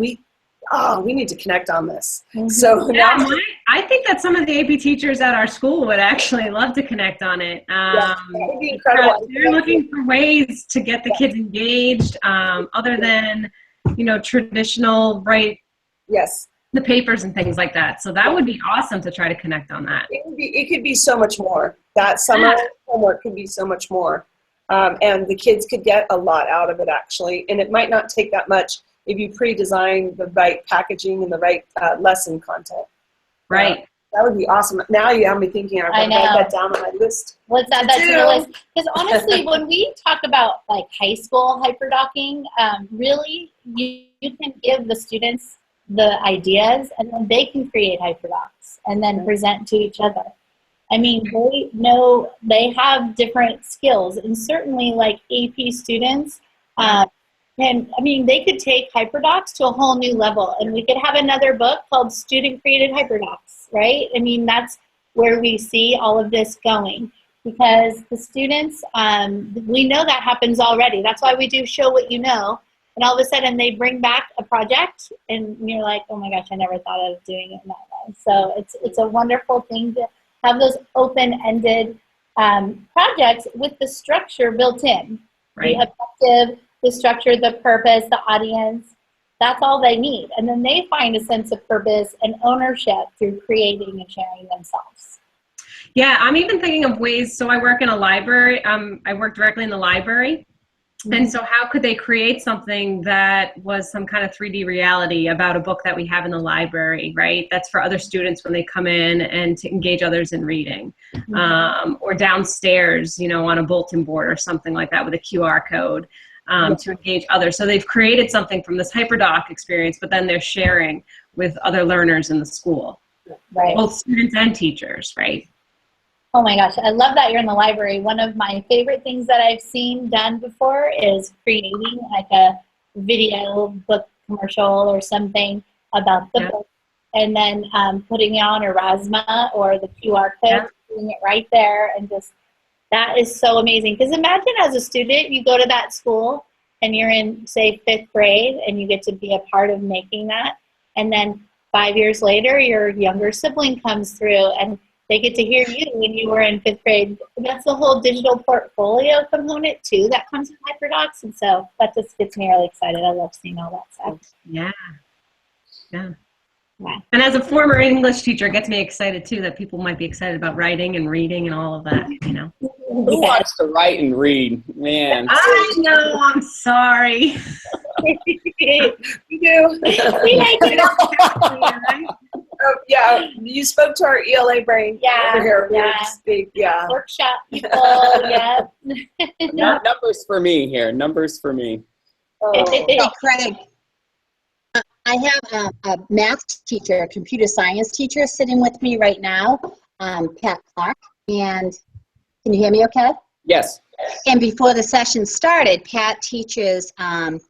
oh, we need to connect on this. Mhm. So Yeah, now, I think that some of the AP teachers at our school would actually love to connect on it. that would be incredible. They're looking for ways to get the kids engaged, other than, traditional, right, Yes. the papers and things like that. So that would be awesome to try to connect on that. It could be so much more. That summer homework could be so much more. And the kids could get a lot out of it, actually. And it might not take that much if you pre-design the right packaging and the right lesson content. Right. That would be awesome. Now you have me thinking. I'm going to write that down on my list. Let's add that to the list. Because honestly, when we talk about like high school hyperdocking, really you can give the students the ideas and then they can create hyperdocs and then present to each other. I mean, they know they have different skills, and certainly like AP students, they could take hyperdocs to a whole new level, and we could have another book called Student Created Hyperdocs, right? I mean, that's where we see all of this going, because the students, we know that happens already. That's why we do Show What You Know. And all of a sudden they bring back a project and you're like, oh my gosh, I never thought of doing it in that way. So it's a wonderful thing to have those open-ended projects with the structure built in. Right. The objective, the structure, the purpose, the audience, that's all they need. And then they find a sense of purpose and ownership through creating and sharing themselves. Yeah, I'm even thinking of ways. So I work in a library. I work directly in the library. And so how could they create something that was some kind of 3D reality about a book that we have in the library, right? That's for other students when they come in and to engage others in reading. Or downstairs, on a bulletin board or something like that with a QR code to engage others. So they've created something from this hyperdoc experience, but then they're sharing with other learners in the school. Right. Both students and teachers, right? Oh my gosh, I love that you're in the library. One of my favorite things that I've seen done before is creating like a video book commercial or something about the book, and then putting it on Erasmus or the QR code, doing it right there, and just, that is so amazing. Because imagine as a student, you go to that school and you're in, say, 5th grade, and you get to be a part of making that, and then 5 years later, your younger sibling comes through and they get to hear you when you were in 5th grade. That's the whole digital portfolio component too that comes with Hyperdocs, and so that just gets me really excited. I love seeing all that stuff. Yeah. And as a former English teacher, it gets me excited too that people might be excited about writing and reading and all of that, Who wants to write and read? Man. I know, I'm sorry. We do. We like it. Yeah, you spoke to our ELA brain over here. Workshop people, Numbers for me here. Numbers for me. Hey, Craig, I have a math teacher, a computer science teacher sitting with me right now, Pat Clark. And can you hear me okay? Yes. And before the session started, Pat teaches and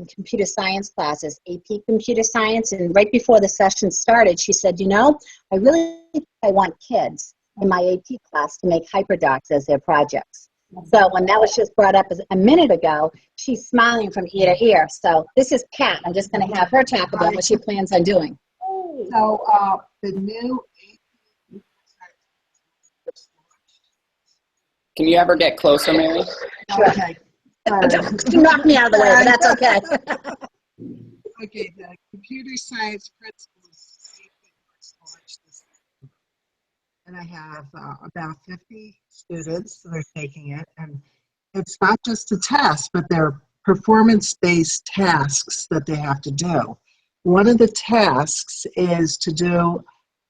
computer science classes, AP computer science, and right before the session started, she said, I really think I want kids in my AP class to make hyperdocs as their projects. So when that was just brought up a minute ago, she's smiling from ear to ear. So this is Pat. I'm just going to have her talk about what she plans on doing. So the new Can you ever get closer, Mary? Okay. You knocked me out of the way, but that's okay. Okay, the computer science principles launched this year. And I have about 50 students that are taking it. And it's not just a test, but they're performance-based tasks that they have to do. One of the tasks is to do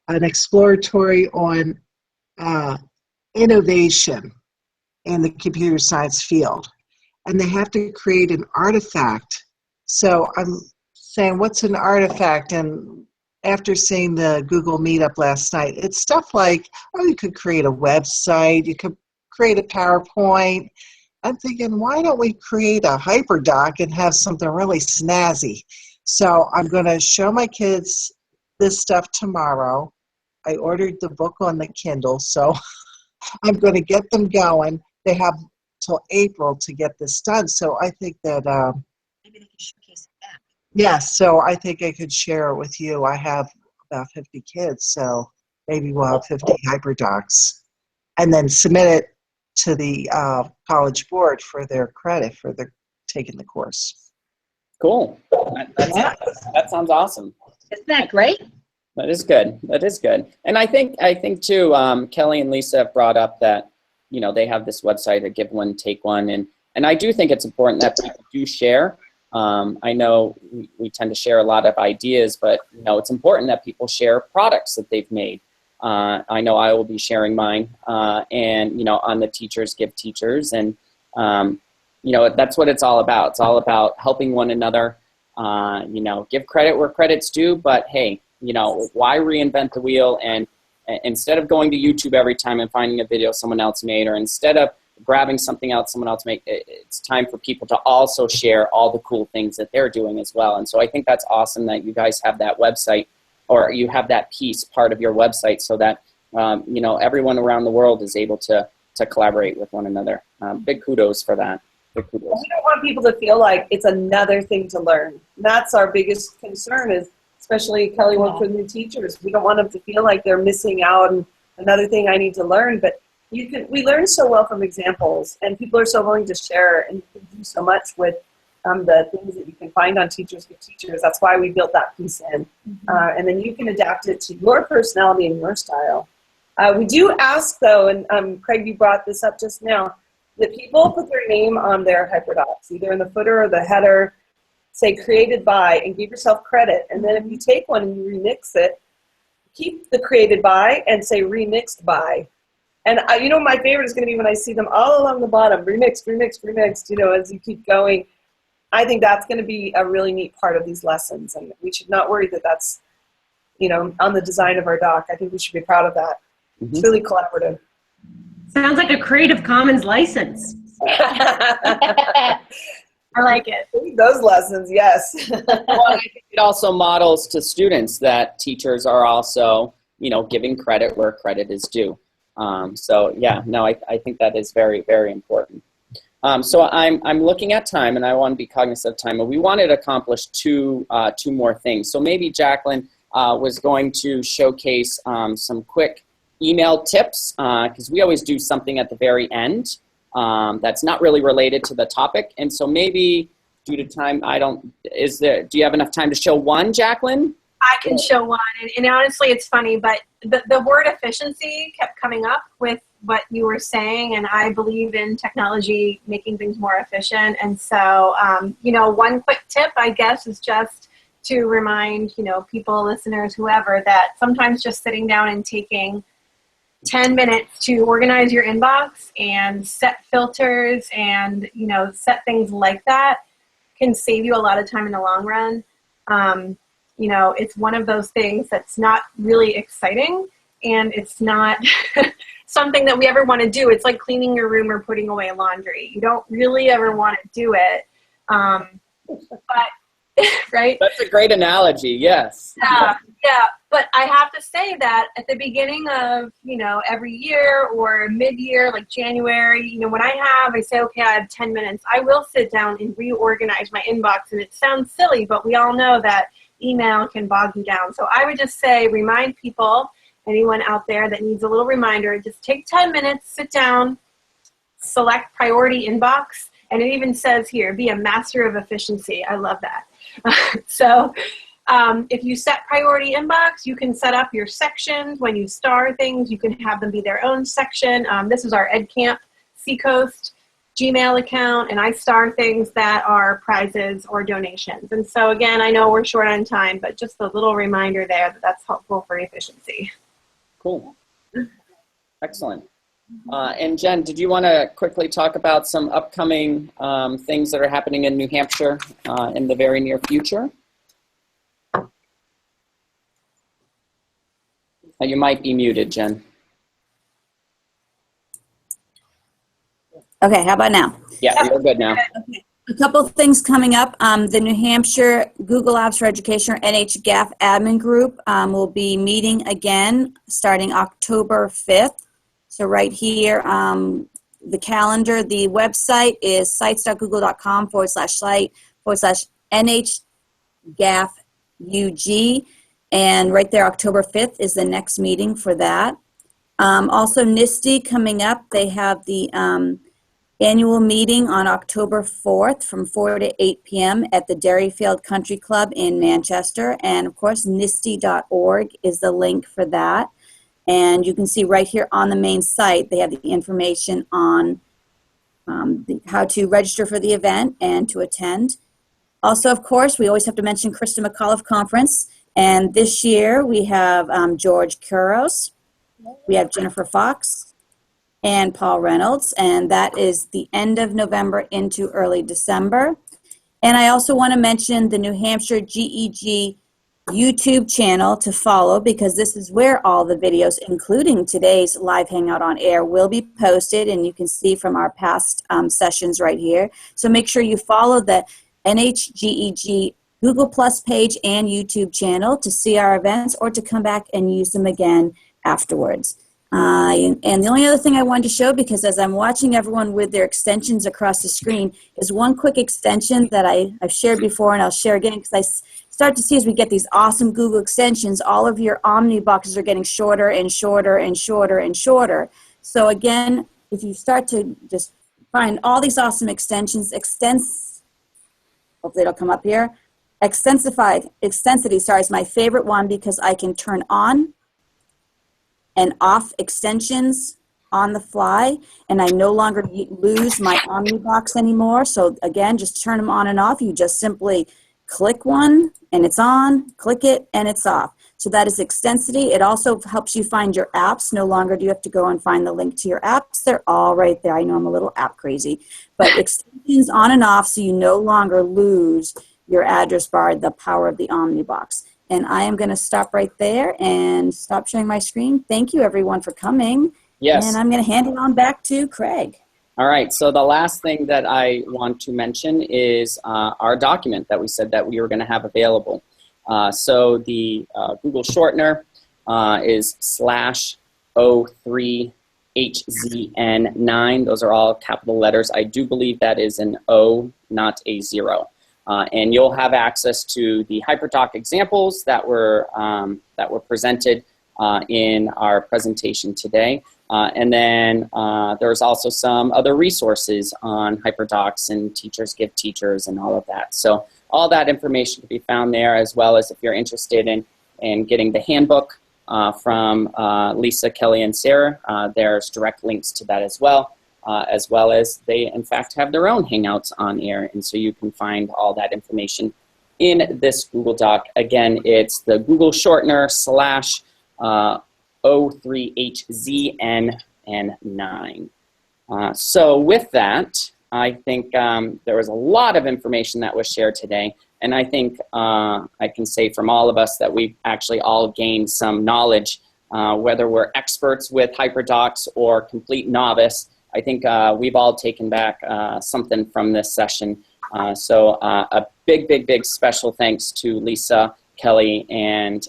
an exploratory on innovation in the computer science field. And they have to create an artifact. So I'm saying, what's an artifact? And after seeing the Google Meetup last night, it's stuff like, you could create a website, you could create a PowerPoint. I'm thinking, why don't we create a hyperdoc and have something really snazzy? So I'm going to show my kids this stuff tomorrow. I ordered the book on the Kindle, so I'm going to get them going. They have till April to get this done. So I think that maybe they can showcase it back. Yes, so I think I could share it with you. I have about 50 kids, so maybe we'll have 50 Hyperdocs. And then submit it to the college board for their credit for their taking the course. Cool. That sounds awesome. Isn't that great? That is good. That is good. And I think too, Kelly and Lisa have brought up that, you know, they have this website, a give one, take one. And I do think it's important that people do share. I know we tend to share a lot of ideas, but, you know, it's important that people share products that they've made. I know I will be sharing mine, and, you know, on the Teachers Give Teachers. And, you know, that's what it's all about. It's all about helping one another, you know, give credit where credit's due. But, hey, you know, why reinvent the wheel? And instead of going to YouTube every time and finding a video someone else made, or instead of grabbing something else someone else made, it's time for people to also share all the cool things that they're doing as well. And so I think that's awesome that you guys have that website, or you have that piece part of your website, so that you know, everyone around the world is able to collaborate with one another. Big kudos for that. Big kudos. We don't want people to feel like it's another thing to learn. That's our biggest concern, is especially Kelly works with new teachers. We don't want them to feel like they're missing out on another thing I need to learn. But we learn so well from examples, and people are so willing to share, and you can do so much with the things that you can find on Teachers Give Teachers. That's why we built that piece in. And then you can adapt it to your personality and your style. We do ask, though, and Craig, you brought this up just now, that people put their name on their Hyperdocs, either in the footer or the header, say created by, and give yourself credit. And then if you take one and you remix it, keep the created by and say remixed by. And you know, my favorite is going to be when I see them all along the bottom, remixed, remixed, remixed, you know, as you keep going. I think that's going to be a really neat part of these lessons, and we should not worry that that's, you know, on the design of our doc. I think we should be proud of that. It's really collaborative. Sounds like a Creative Commons license. I like it. Those lessons, yes. Well, I think it also models to students that teachers are also, you know, giving credit where credit is due. So yeah, no, I think that is very, very important. So I'm looking at time, and I want to be cognizant of time, and we wanted to accomplish two more things. So maybe Jacqueline was going to showcase some quick email tips, because we always do something at the very end that's not really related to the topic. And so maybe due to time, do you have enough time to show one, Jacqueline? I can show one, and honestly, it's funny, but the word efficiency kept coming up with what you were saying, and I believe in technology making things more efficient. And so, you know, one quick tip, I guess, is just to remind, you know, people, listeners, whoever, that sometimes just sitting down and taking 10 minutes to organize your inbox and set filters and, you know, set things like that can save you a lot of time in the long run. You know, it's one of those things that's not really exciting, and it's not something that we ever want to do. It's like cleaning your room or putting away laundry. You don't really ever want to do it. But right? That's a great analogy, yes. Yeah, but I have to say that at the beginning of, you know, every year or mid-year, like January, you know, when I say, okay, I have 10 minutes, I will sit down and reorganize my inbox. And it sounds silly, but we all know that email can bog you down. So I would just say, remind people, anyone out there that needs a little reminder, just take 10 minutes, sit down, select priority inbox, and it even says here, be a master of efficiency. I love that. So if you set priority inbox, you can set up your sections. When you star things, you can have them be their own section. This is our EdCamp Seacoast Gmail account, and I star things that are prizes or donations. And so again, I know we're short on time, but just a little reminder there that that's helpful for efficiency. Cool. Excellent. And Jen, did you want to quickly talk about some upcoming things that are happening in New Hampshire in the very near future? You might be muted, Jen. Okay, how about now? Yeah, you're good now. Okay. A couple of things coming up. The New Hampshire Google Apps for Education, or NHGAF admin group, will be meeting again starting October 5th. So right here, the calendar, the website is sites.google.com/site/NHGAF GAF-UG. And right there, October 5th is the next meeting for that. Also, NISTE coming up. They have the annual meeting on October 4th from 4 to 8 p.m. at the Derryfield Country Club in Manchester. And, of course, NISTE.org is the link for that. And you can see right here on the main site, they have the information on how to register for the event and to attend. Also, of course, we always have to mention Krista McAuliffe Conference. And this year we have George Kuros, we have Jennifer Fox, and Paul Reynolds. And that is the end of November into early December. And I also want to mention the New Hampshire GEG YouTube channel to follow, because this is where all the videos, including today's live hangout on air, will be posted, and you can see from our past sessions right here. So make sure you follow the NHGEG Google Plus page and YouTube channel to see our events or to come back and use them again afterwards. And the only other thing I wanted to show, because as I'm watching everyone with their extensions across the screen, is one quick extension that I've shared before, and I'll share again, because I start to see as we get these awesome Google extensions, all of your Omni boxes are getting shorter and shorter and shorter and shorter. So again, if you start to just find all these awesome extensions, hopefully it'll come up here. Extensity, sorry, is my favorite one, because I can turn on and off extensions on the fly, and I no longer lose my Omni box anymore. So again, just turn them on and off. You just simply click one and it's on, click it and it's off. So that is Extensity. It also helps you find your apps. No longer do you have to go and find the link to your apps. They're all right there. I know I'm a little app crazy, but extensions on and off, so you no longer lose your address bar, the power of the Omni box. And I am going to stop right there and stop sharing my screen. Thank you, everyone, for coming. Yes. And I'm going to hand it on back to Craig. All right, so the last thing that I want to mention is our document that we said that we were going to have available. So the Google shortener is /O3HZN9. Those are all capital letters. I do believe that is an O, not a 0. And you'll have access to the Hyperdoc examples that were presented in our presentation today. And then there's also some other resources on Hyperdocs and Teachers Give Teachers and all of that. So all that information can be found there, as well as if you're interested in getting the handbook from Lisa, Kelly, and Sarah, there's direct links to that as well as they, in fact, have their own Hangouts on air. And so you can find all that information in this Google Doc. Again, it's the Google shortener /O3HZN9. So with that, I think there was a lot of information that was shared today, and I think I can say from all of us that we've actually all gained some knowledge, whether we're experts with Hyperdocs or complete novice. I think we've all taken back something from this session. So a big special thanks to Lisa, Kelly, and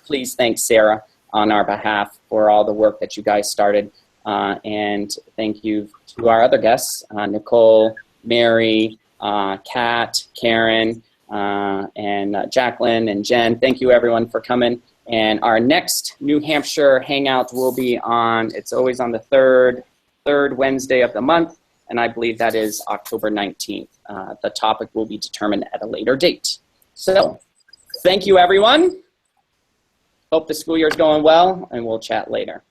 please thank Sarah on our behalf for all the work that you guys started. And thank you to our other guests, Nicole, Mary, Kat, Karen, and Jacqueline and Jen. Thank you everyone for coming. And our next New Hampshire Hangout will be on, it's always on the third Wednesday of the month, and I believe that is October 19th. The topic will be determined at a later date. So thank you everyone. Hope the school year is going well, and we'll chat later.